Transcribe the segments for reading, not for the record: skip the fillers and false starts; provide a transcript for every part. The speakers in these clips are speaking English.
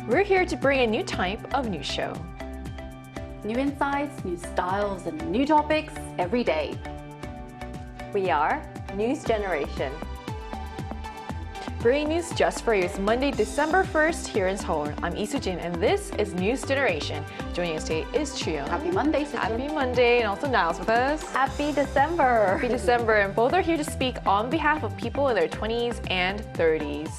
We're here to bring a new type of news show. New insights, new styles, and new topics every day. We are News Generation. Bringing news just for you. It's Monday, December 1st here in Seoul. I'm Lee Soo-jin, and this is News Generation. Joining us today is Chuyeon. Happy Monday, Soo-jin. Happy Monday, and also Niles with us. Happy December. Happy December, and both are here to speak on behalf of people in their 20s and 30s.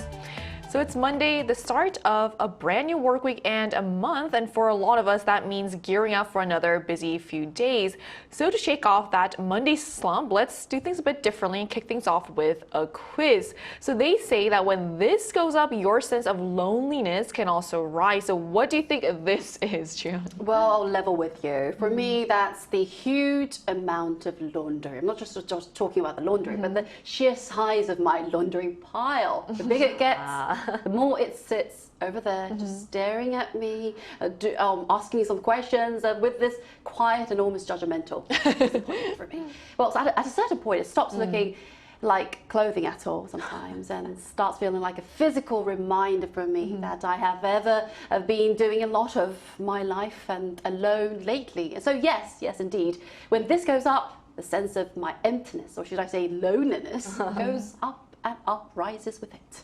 So it's Monday, the start of a brand new work week and a month, and for a lot of us that means gearing up for another busy few days. So to shake off that Monday slump, let's do things a bit differently and kick things off with a quiz. So they say that when this goes up, your sense of loneliness can also rise. So what do you think this is, Chuyeon? Well, I'll level with you. For me, that's the huge amount of laundry. I'm not just talking about the laundry, but the sheer size of my laundry pile. The bigger it gets, the more it sits over there, just staring at me, asking me some questions, with this quiet and almost judgmental disappointment for me. Well, so at a certain point, it stops looking like clothing at all sometimes and starts feeling like a physical reminder for me that I have been doing a lot of my life and alone lately. So yes, indeed, when this goes up, the sense of my emptiness, or should I say loneliness, goes up and up, rises with it.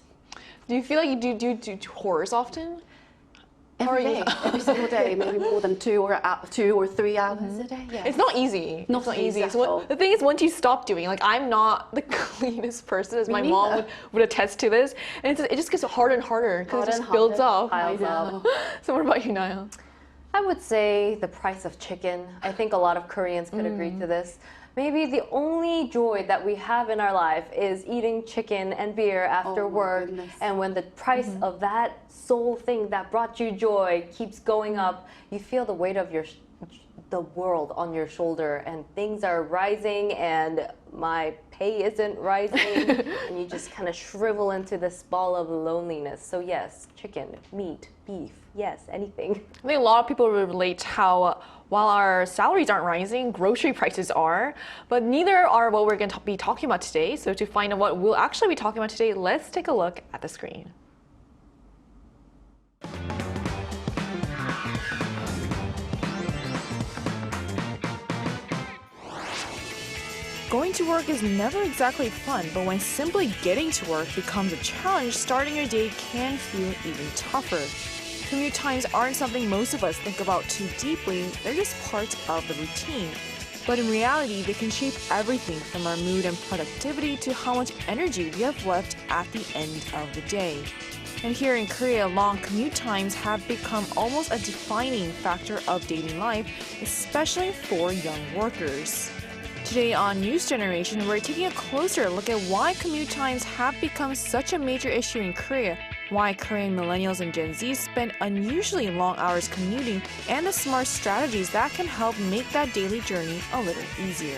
Do you feel like you do chores often? Every day, every single day, maybe more than 2 or 3 hours a day. Yeah. It's not easy. Not easy at all. The thing is, once you stop doing, like I'm not the cleanest person, as my mom would attest to this, and it just gets harder and harder because it just builds up. Piles up. So what about you, Niall? I would say the price of chicken. I think a lot of Koreans could agree to this. Maybe the only joy that we have in our life is eating chicken and beer after work. Goodness. And when the price of that sole thing that brought you joy keeps going up, you feel the weight of the world on your shoulder, and things are rising and my pay isn't rising and you just kind of shrivel into this ball of loneliness. So yes, chicken, meat, beef, yes, anything. I think a lot of people relate how while our salaries aren't rising, grocery prices are, but neither are what we're going to be talking about today. So to find out what we'll actually be talking about today, let's take a look at the screen. Going to work is never exactly fun, but when simply getting to work becomes a challenge, starting your day can feel even tougher. Commute times aren't something most of us think about too deeply, they're just part of the routine. But in reality, they can shape everything from our mood and productivity to how much energy we have left at the end of the day. And here in Korea, long commute times have become almost a defining factor of daily life, especially for young workers. Today on News Generation, we're taking a closer look at why commute times have become such a major issue in Korea, why Korean millennials and Gen Z spend unusually long hours commuting, and the smart strategies that can help make that daily journey a little easier.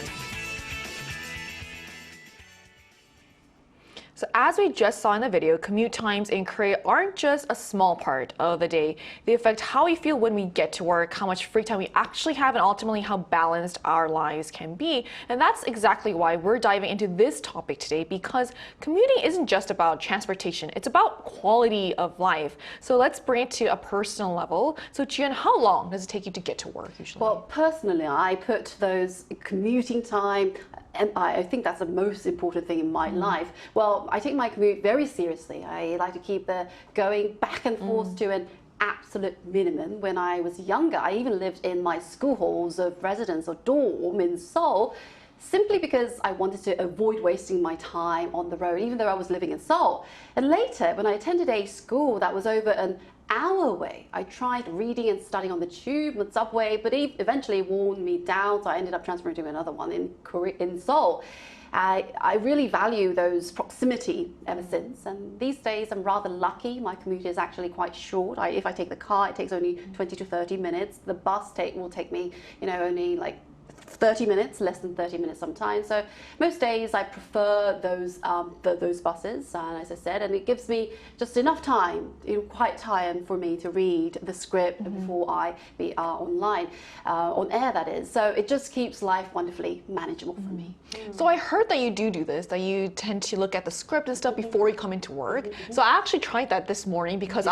So as we just saw in the video, commute times in Korea aren't just a small part of the day. They affect how we feel when we get to work, how much free time we actually have, and ultimately how balanced our lives can be. And that's exactly why we're diving into this topic today, because commuting isn't just about transportation, it's about quality of life. So let's bring it to a personal level. So Chuyeon, how long does it take you to get to work usually? Well, personally, I put those commuting time, and I think that's the most important thing in my life. Well, I take my commute very seriously. I like to keep going back and forth to an absolute minimum. When I was younger, I even lived in my school halls of residence or dorm in Seoul, simply because I wanted to avoid wasting my time on the road, even though I was living in Seoul. And later, when I attended a school that was over an hour away, I tried reading and studying on the tube and subway, but it eventually worn me down, so I ended up transferring to another one in Seoul. I really value those proximity ever since, and these days I'm rather lucky. My commute is actually quite short. If I take the car, it takes only 20 to 30 minutes. The bus will take me, only like 30 minutes, less than 30 minutes sometimes. So most days I prefer those buses, as I said, and it gives me just enough time, quite time for me to read the script before I be online, on air that is. So it just keeps life wonderfully manageable for me. So I heard that you do this, that you tend to look at the script and stuff before you come into work. So I actually tried that this morning because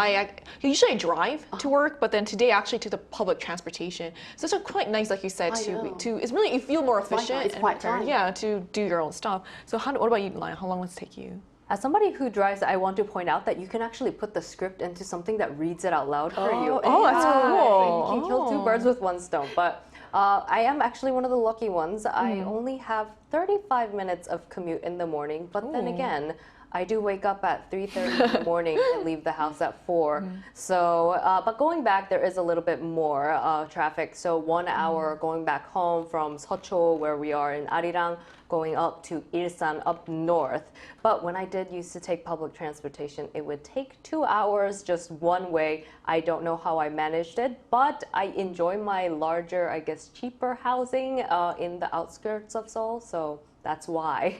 usually I drive to work, but then today I actually took the public transportation. So it's quite nice, like you said, it's really, you feel more efficient it's quite time. Yeah, to do your own stuff. So what about you, Lion? How long does it take you? As somebody who drives, I want to point out that you can actually put the script into something that reads it out loud for you. Oh, that's cool. You can kill two birds with one stone. But I am actually one of the lucky ones. I only have 35 minutes of commute in the morning, but then again, I do wake up at 3:30 in the morning and leave the house at 4. So, but going back, there is a little bit more traffic. So 1 hour going back home from Seocho, where we are in Arirang, going up to Ilsan up north. But when I did used to take public transportation, it would take 2 hours just one way. I don't know how I managed it, but I enjoy my larger, I guess, cheaper housing in the outskirts of Seoul. So that's why.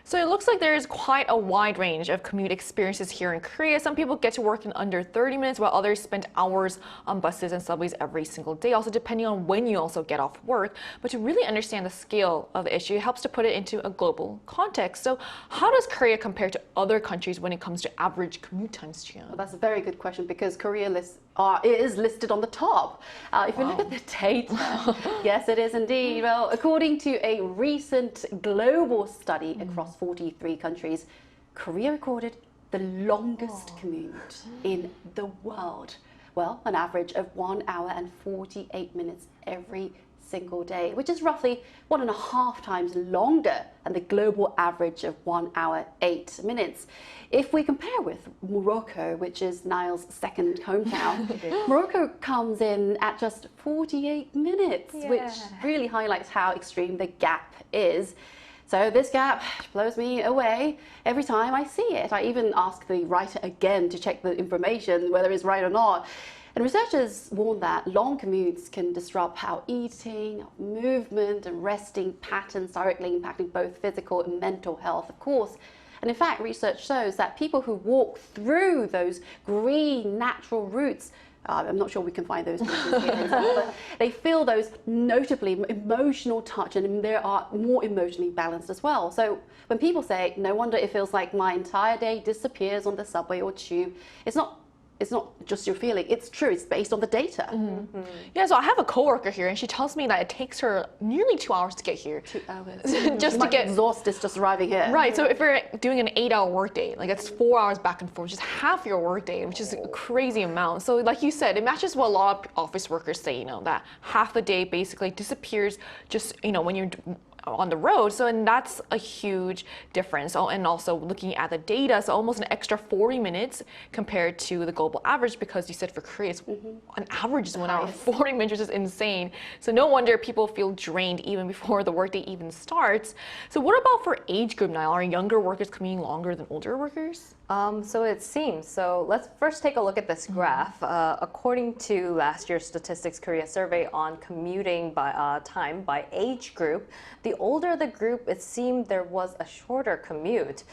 So it looks like there is quite a wide range of commute experiences here in Korea. Some people get to work in under 30 minutes, while others spend hours on buses and subways every single day, also depending on when you also get off work. But to really understand the scale of the issue, it helps to put it into a global context. So how does Korea compare to other countries when it comes to average commute times, Jian? Well, that's a very good question because Korea is listed on the top. If you look at the data, yes, it is indeed. Well, according to a recent global study across 43 countries, Korea recorded the longest commute in the world. Well, an average of 1 hour and 48 minutes every single day, which is roughly 1.5 times longer than the global average of 1 hour 8 minutes. If we compare with Morocco, which is Niall's second hometown, Morocco comes in at just 48 minutes, which really highlights how extreme the gap is. So this gap blows me away every time I see it. I even ask the writer again to check the information, whether it's right or not. And researchers warn that long commutes can disrupt our eating, movement, and resting patterns, directly impacting both physical and mental health, of course. And in fact, research shows that people who walk through those green natural routes, I'm not sure we can find those pictures here, but they feel those notably emotional touch, and they are more emotionally balanced as well. So when people say, no wonder it feels like my entire day disappears on the subway or tube, it's not just your feeling, it's true, it's based on the data. Yeah, so I have a coworker here and she tells me that it takes her nearly 2 hours to get here. 2 hours. Just to get exhausted just arriving here. Right, so if you're doing an 8-hour workday, like that's 4 hours back and forth, which is half your workday, which is a crazy amount. So like you said, it matches what a lot of office workers say, that half a day basically disappears just, when you're on the road. So, and that's a huge difference. And also looking at the data, so almost an extra 40 minutes compared to the global average, because you said for Korea, it's an average is 1 hour 40 minutes, which is insane. So no wonder people feel drained even before the workday even starts. So what about for age group, Niall? Are younger workers commuting longer than older workers? So it seems. So let's first take a look at this graph. According to last year's Statistics Korea survey on commuting by time by age group, the older the group, it seemed there was a shorter commute.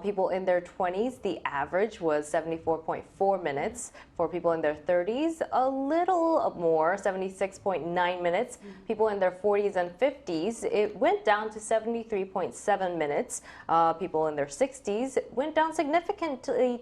People in their 20s, the average was 74.4 minutes. For people in their 30s, a little more, 76.9 minutes. People in their 40s and 50s, it went down to 73.7 minutes. People in their 60s, it went down significantly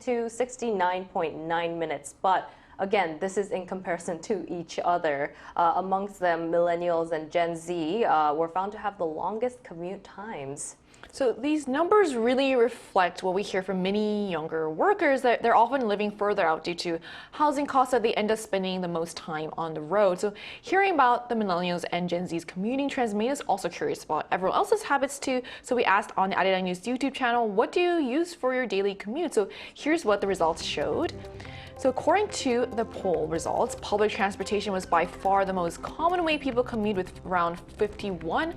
to 69.9 minutes. But again, this is in comparison to each other. Amongst them, millennials and Gen Z were found to have the longest commute times. So these numbers really reflect what we hear from many younger workers, that they're often living further out due to housing costs, that they end up spending the most time on the road. So hearing about the millennials and Gen Z's commuting trends made us also curious about everyone else's habits too. So we asked on the Arirang News YouTube channel, what do you use for your daily commute? So here's what the results showed. So according to the poll results, public transportation was by far the most common way people commute, with around 51%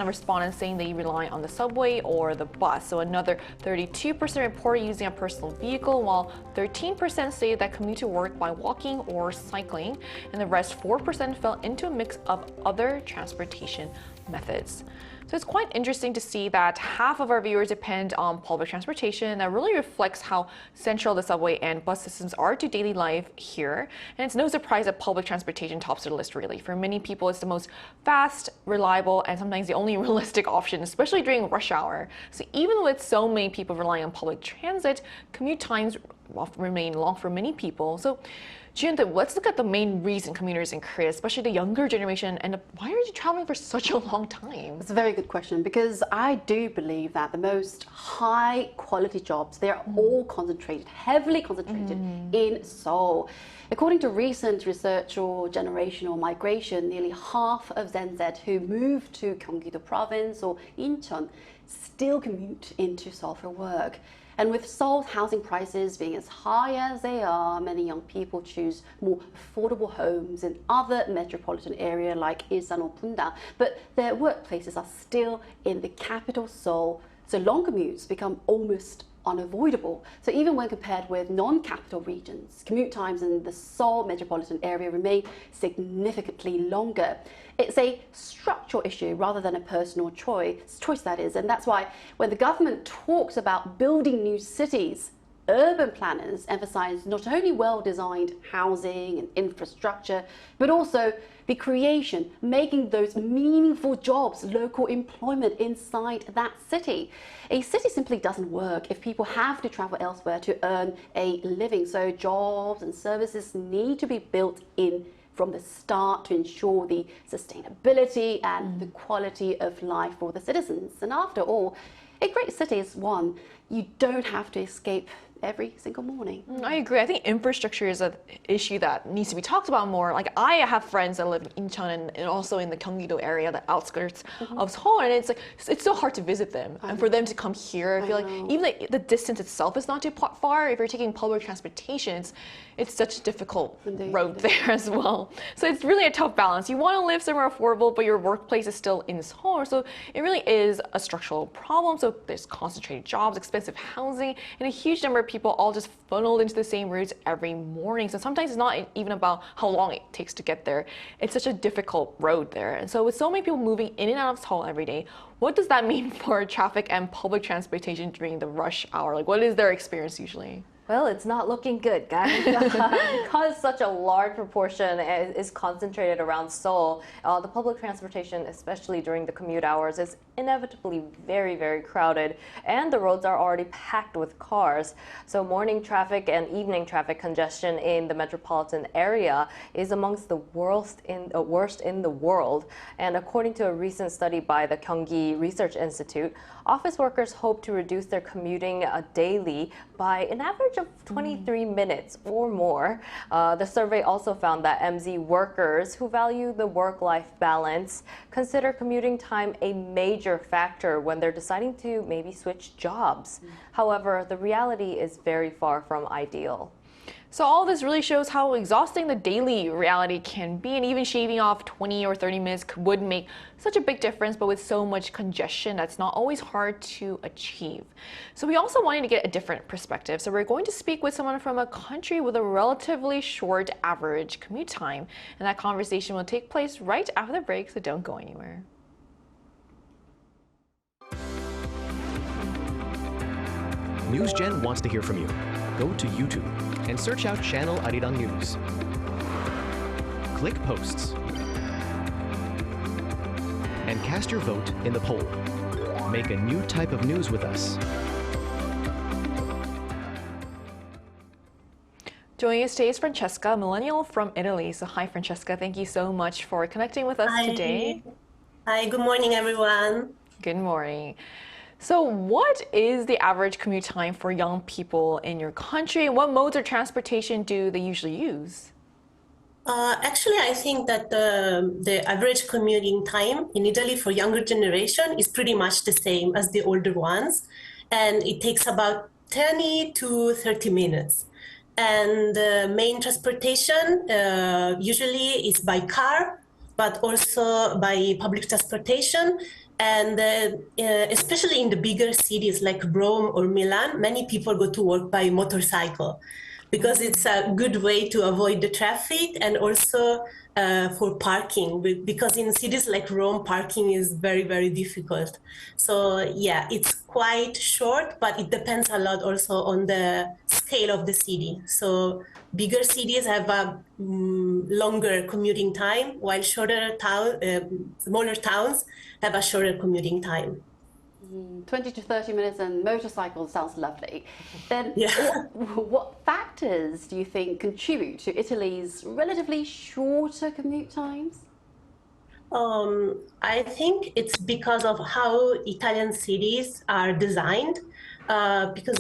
of respondents saying they rely on the subway or the bus. So another 32% reported using a personal vehicle, while 13% say that commute to work by walking or cycling, and the rest 4% fell into a mix of other transportation methods. So it's quite interesting to see that half of our viewers depend on public transportation. That really reflects how central the subway and bus systems are to daily life here. And it's no surprise that public transportation tops the list, really. For many people, it's the most fast, reliable, and sometimes the only realistic option, especially during rush hour. So even with so many people relying on public transit, commute times remain long for many people. So Jian, let's look at the main reason commuters in Korea, especially the younger generation, and why are you traveling for such a long time? It's a very good question, because I do believe that the most high quality jobs, they're all concentrated, heavily concentrated in Seoul. According to recent research or generational migration, nearly half of Gen Z who moved to Gyeonggi-do province or Incheon still commute into Seoul for work. And with Seoul's housing prices being as high as they are, many young people choose more affordable homes in other metropolitan areas like Ilsan or Bunda, but their workplaces are still in the capital Seoul, so long commutes become almost unavoidable. So even when compared with non-capital regions, commute times in the Seoul metropolitan area remain significantly longer. It's a structural issue rather than a personal choice that is, and that's why when the government talks about building new cities, urban planners emphasize not only well-designed housing and infrastructure, but also the creation, making those meaningful jobs, local employment inside that city. A city simply doesn't work if people have to travel elsewhere to earn a living. So jobs and services need to be built in from the start to ensure the sustainability and the quality of life for the citizens. And after all, a great city is one you don't have to escape every single morning. I agree. I think infrastructure is an issue that needs to be talked about more. Like, I have friends that live in Incheon and also in the Gyeonggi-do area, the outskirts of Seoul, and it's like it's so hard to visit them. And for them to come here, I feel like even the distance itself is not too far. If you're taking public transportation, it's such a difficult road there as well. So it's really a tough balance. You want to live somewhere affordable, but your workplace is still in Seoul. So it really is a structural problem. So there's concentrated jobs, expensive housing, and a huge number of people all just funneled into the same routes every morning. So sometimes it's not even about how long it takes to get there. It's such a difficult road there. And so with so many people moving in and out of Seoul every day, what does that mean for traffic and public transportation during the rush hour? Like, what is their experience usually? Well, it's not looking good, guys. Because such a large proportion is concentrated around Seoul, the public transportation, especially during the commute hours, is inevitably very, very crowded, and the roads are already packed with cars. So morning traffic and evening traffic congestion in the metropolitan area is amongst the worst in the world. And according to a recent study by the Gyeonggi Research Institute, office workers hope to reduce their commuting daily by an average of 23 minutes or more. The survey also found that MZ workers who value the work-life balance consider commuting time a major factor when they're deciding to maybe switch jobs. However, the reality is very far from ideal. So all this really shows how exhausting the daily reality can be, and even shaving off 20 or 30 minutes would make such a big difference, but with so much congestion, that's not always hard to achieve. So we also wanted to get a different perspective. So we're going to speak with someone from a country with a relatively short average commute time, and that conversation will take place right after the break, so don't go anywhere. NewsGen wants to hear from you. Go to YouTube and search out channel Arirang News. Click Posts and cast your vote in the poll. Make a new type of news with us. Joining us today is Francesca, a millennial from Italy. So hi, Francesca. Thank you so much for connecting with us today. Hi, good morning, everyone. Good morning. So what is the average commute time for young people in your country, and what modes of transportation do they usually use? Actually, I think that the average commuting time in Italy for younger generation is pretty much the same as the older ones, and it takes about 20 to 30 minutes. And main transportation usually is by car, but also by public transportation. And especially in the bigger cities like Rome or Milan, many people go to work by motorcycle because it's a good way to avoid the traffic and also for parking, because in cities like Rome, parking is very, very difficult. So yeah, it's quite short, but it depends a lot also on the scale of the city. So bigger cities have a longer commuting time, while smaller towns have a shorter commuting time. 20 to 30 minutes and motorcycles sounds lovely. Then Yeah. what factors do you think contribute to Italy's relatively shorter commute times? I think it's because of how Italian cities are designed, because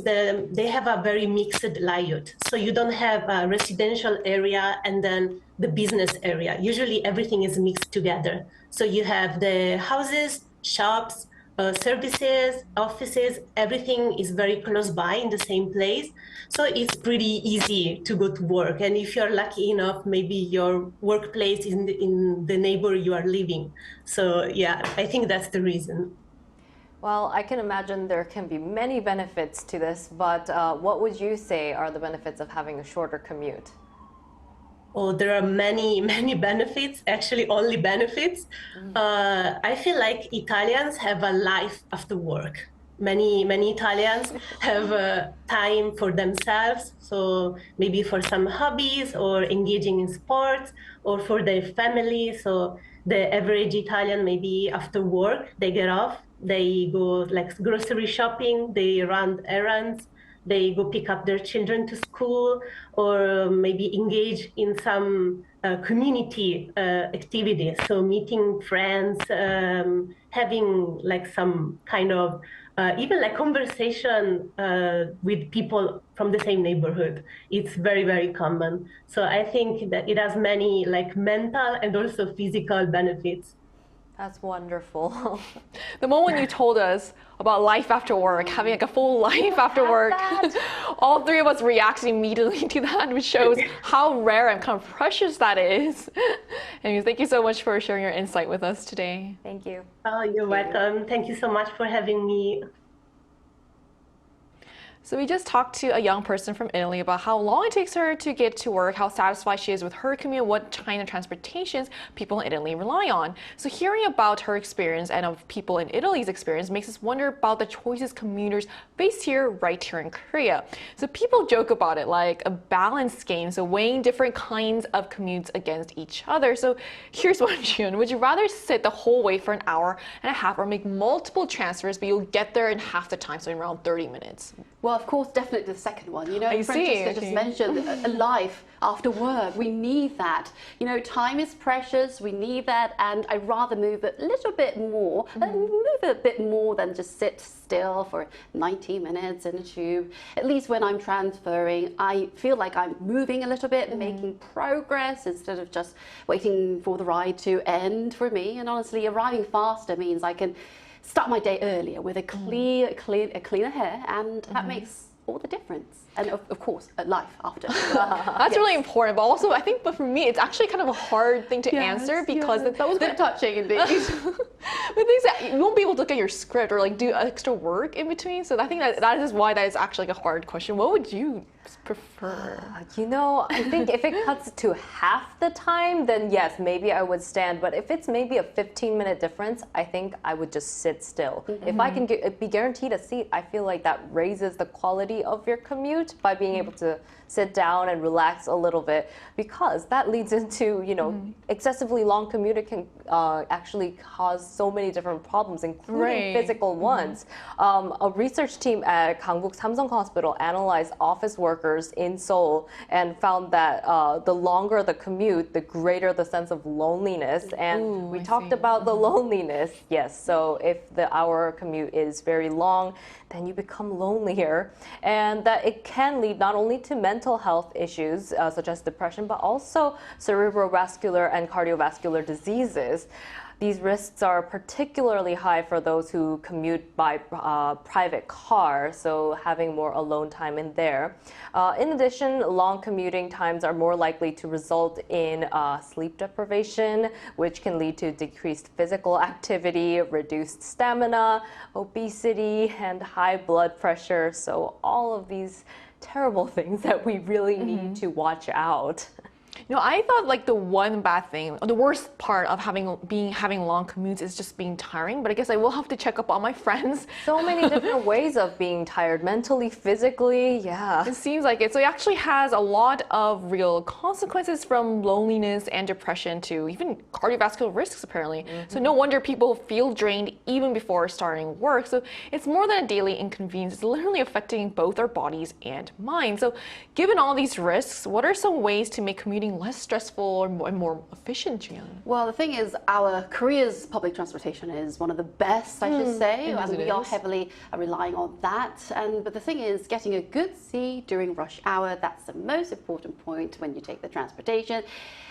they have a very mixed layout. So you don't have a residential area and then the business area. Usually everything is mixed together. So you have the houses, shops, services, offices, everything is very close by in the same place. So it's pretty easy to go to work. And if you're lucky enough, maybe your workplace is in the neighbor you are living. So yeah, I think that's the reason. Well, I can imagine there can be many benefits to this, but what would you say are the benefits of having a shorter commute? Oh, there are many, many benefits, actually only benefits. I feel like Italians have a life after work. Many Italians have time for themselves, so maybe for some hobbies or engaging in sports or for their family. So the average Italian, maybe after work, they get off, they go like grocery shopping, they run errands, they go pick up their children to school, or maybe engage in some community activities. So meeting friends, having like some kind of even like conversation with people from the same neighborhood. It's very, very common. So I think that it has many like mental and also physical benefits. That's wonderful. The moment you told us about life after work, having like a full life after work, all three of us reacted immediately to that, which shows how rare and kind of precious that is. And thank you so much for sharing your insight with us today. Thank you. Oh, you're welcome. Thank you so much for having me. So we just talked to a young person from Italy about how long it takes her to get to work, how satisfied she is with her commute, what kind of transportations people in Italy rely on. So hearing about her experience and of people in Italy's experience makes us wonder about the choices commuters face here, right here in Korea. So people joke about it like a balance game, so weighing different kinds of commutes against each other. So here's one, June. Would you rather sit the whole way for an hour and a half or make multiple transfers, but you'll get there in half the time, so in around 30 minutes? Well, of course, definitely the second one. You know, I Francesca see. just mentioned a life after work. We need that. You know, time is precious. We need that. And I'd rather move a little bit more, move a bit more than just sit still for 90 minutes in a tube. At least when I'm transferring, I feel like I'm moving a little bit, making progress instead of just waiting for the ride to end for me. And honestly, arriving faster means I can start my day earlier with a cleaner hair, and that makes all the difference. And of course, a life after. That's really important, but also I think, but for me, it's actually kind of a hard thing to answer because that was a bit touching indeed. the things that you won't be able to look at your script or like do extra work in between. So I think that is why that is actually like a hard question. What would you prefer? You know, I think if it cuts to half the time, then yes, maybe I would stand. But if it's maybe a 15-minute difference, I think I would just sit still. If I can be guaranteed a seat, I feel like that raises the quality of your commute by being able to sit down and relax a little bit, because that leads into, you know, excessively long commute can actually cause so many different problems, including physical ones. A research team at Gangbuk Samsung Hospital analyzed office workers in Seoul and found that the longer the commute, the greater the sense of loneliness. And we talked about the loneliness. Yes, so if the hour commute is very long, then you become lonelier, and that it can lead not only to mental health issues such as depression, but also cerebrovascular and cardiovascular diseases. These risks are particularly high for those who commute by private car, so having more alone time in there. In addition, long commuting times are more likely to result in sleep deprivation, which can lead to decreased physical activity, reduced stamina, obesity, and high blood pressure. So all of these terrible things that we really need to watch out. You know, I thought like the one bad thing, or the worst part of having long commutes is just being tiring. But I guess I will have to check up on my friends. So many different ways of being tired, mentally, physically, yeah. It seems like it. So it actually has a lot of real consequences, from loneliness and depression to even cardiovascular risks, apparently. So no wonder people feel drained even before starting work. So it's more than a daily inconvenience. It's literally affecting both our bodies and minds. So given all these risks, what are some ways to make commuting less stressful and more efficient, Jian? Well, the thing is, our Korea's public transportation is one of the best, I should say, and we are heavily relying on that. But the thing is, getting a good seat during rush hour, that's the most important point when you take the transportation.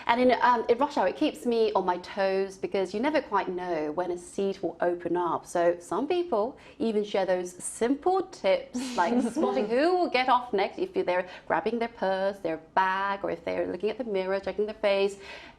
And in rush hour, it keeps me on my toes because you never quite know when a seat will open up. So some people even share those simple tips, like spotting who will get off next if they're grabbing their purse, their bag, or if they're looking at the mirror, checking their face.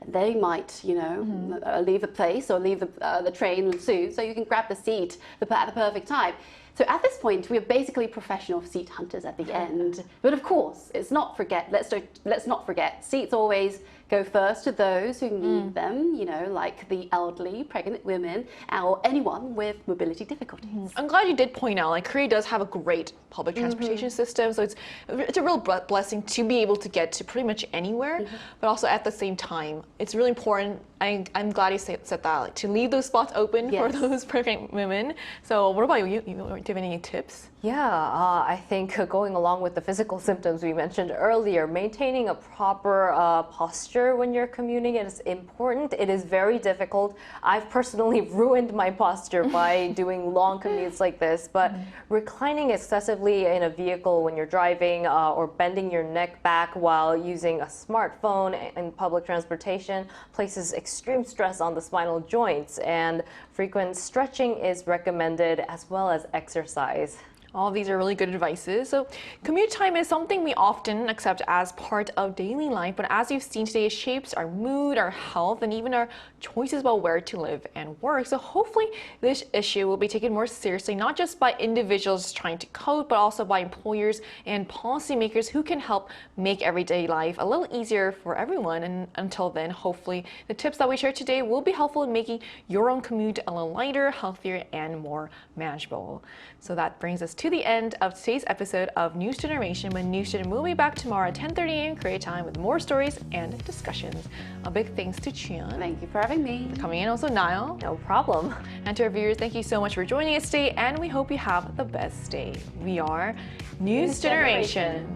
They might, you know, leave the place or leave the train soon, so you can grab the seat at the perfect time. So at this point, we're basically professional seat hunters at the end. But of course, let's not forget, seats always go first to those who need them, you know, like the elderly, pregnant women, or anyone with mobility difficulties. I'm glad you did point out, like, Korea does have a great public transportation system, so it's a real blessing to be able to get to pretty much anywhere, but also at the same time, it's really important. I'm glad you said that, like, to leave those spots open for those pregnant women. So what about you? Do you have any tips? Yeah, I think going along with the physical symptoms we mentioned earlier, maintaining a proper posture when you're commuting is important. It is very difficult. I've personally ruined my posture by doing long commutes like this, but reclining excessively in a vehicle when you're driving or bending your neck back while using a smartphone in public transportation places extreme stress on the spinal joints, and frequent stretching is recommended as well as exercise. All of these are really good advices. So commute time is something we often accept as part of daily life, but as you've seen today, it shapes our mood, our health, and even our choices about where to live and work. So hopefully this issue will be taken more seriously, not just by individuals trying to cope, but also by employers and policymakers who can help make everyday life a little easier for everyone. And until then, hopefully the tips that we shared today will be helpful in making your own commute a little lighter, healthier, and more manageable. So that brings us to the end of today's episode of News Generation. But News Gen will be back tomorrow at 10:30 a.m. Korea time with more stories and discussions. A big thanks to Chian. Thank you for having me. Coming in also Niall. No problem. And to our viewers, thank you so much for joining us today, and we hope you have the best day. We are News Generation.